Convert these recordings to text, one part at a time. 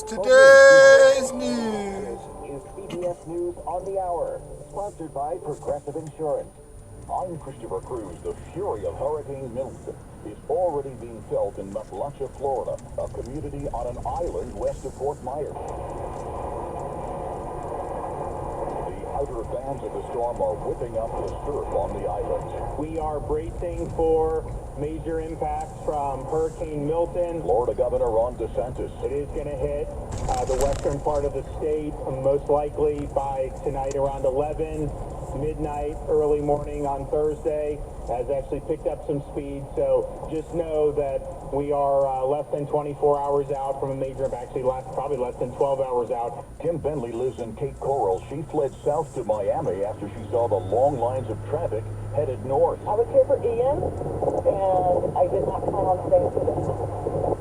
today's news. Is CBS News on the Hour, sponsored by Progressive Insurance. I'm Christopher Cruz. The fury of Hurricane Milton is already being felt in Appalachia, Florida, a community on an island west of Fort Myers. The outer bands of the storm are whipping up the surf on the island. We are bracing for major impacts from Hurricane Milton. Florida Governor Ron DeSantis. It is going to hit the western part of the state, most likely by tonight around 11, midnight, early morning on Thursday. Has actually picked up some speed, so just know that we are less than 24 hours out from a major impact. Actually, probably less than 12 hours out. Kim Bentley lives in Cape Coral. She fled south to Miami after she saw the long lines of traffic headed north. I was here for Ian, and I did not plan on staying for this.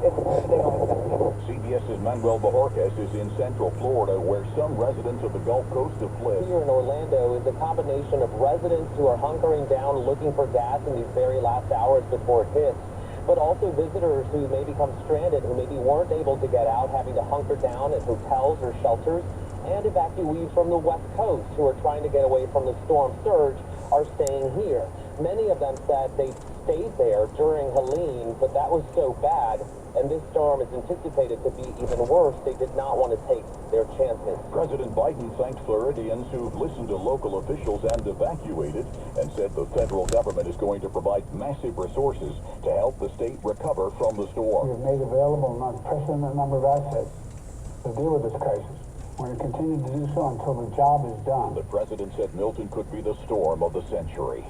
It's they don't expect me. CBS's Manuel Bajorquez is in Central Florida, where some residents of the Gulf Coast have fled. Here in Orlando is a combination of residents who are hunkering down looking for gas in these very last hours before it hits, but also visitors who may become stranded, who maybe weren't able to get out, having to hunker down at hotels or shelters, and evacuees from the West Coast who are trying to get away from the storm surge are staying here. Many of them said they stayed there during Helene, but that was so bad, and this storm is anticipated to be even worse. They did not want to take their chances. President Biden thanked Floridians who've listened to local officials and evacuated, and said the federal government is going to provide massive resources to help the state recover from the storm. We have made available an unprecedented number of assets to deal with this crisis. We're going to continue to do so until the job is done. The president said Milton could be the storm of the century.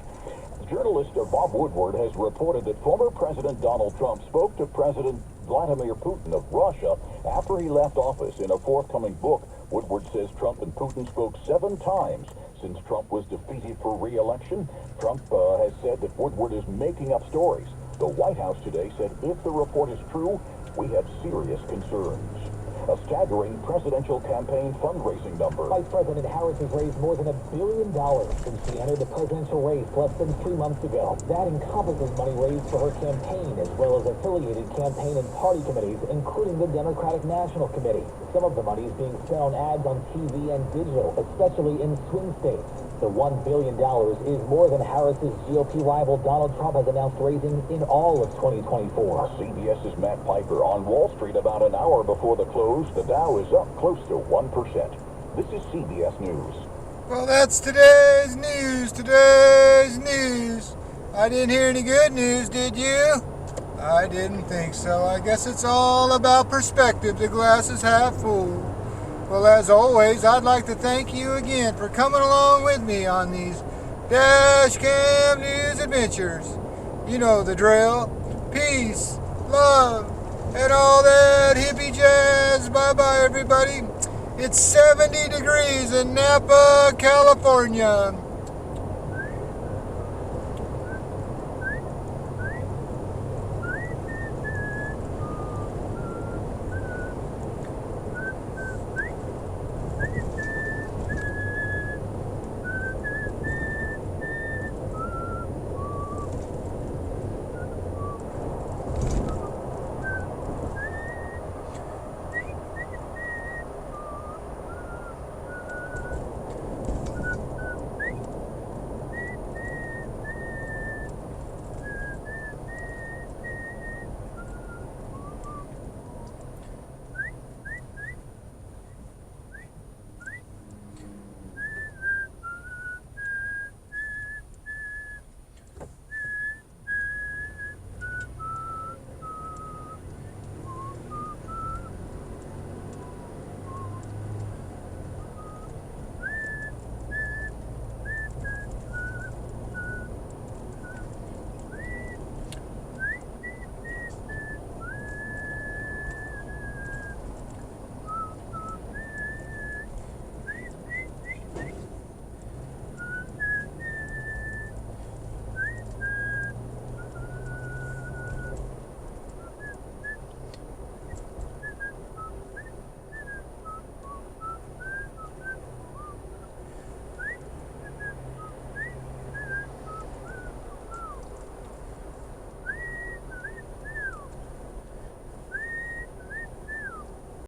Journalist Bob Woodward has reported that former President Donald Trump spoke to President Vladimir Putin of Russia after he left office. In a forthcoming book, Woodward says Trump and Putin spoke 7 times since Trump was defeated for re-election. Trump has said that Woodward is making up stories. The White House today said if the report is true, we have serious concerns. A staggering presidential campaign fundraising number. Vice President Harris has raised more than $1 billion since she entered the presidential race less than 3 months ago. That encompasses money raised for her campaign, as well as affiliated campaign and party committees, including the Democratic National Committee. Some of the money is being spent on ads on TV and digital, especially in swing states. The $1 billion is more than Harris's GOP rival Donald Trump has announced raising in all of 2024. CBS's Matt Piper on Wall Street about an hour before the close. The Dow is up close to 1%. This is CBS News. Well, that's today's news. Today's news. I didn't hear any good news, did you? I didn't think so. I guess it's all about perspective. The glass is half full. Well, as always, I'd like to thank you again for coming along with me on these Dash Cam News adventures. You know the drill. Peace, love, and all that hippie jazz. Bye-bye, everybody. It's 70 degrees in Napa, California.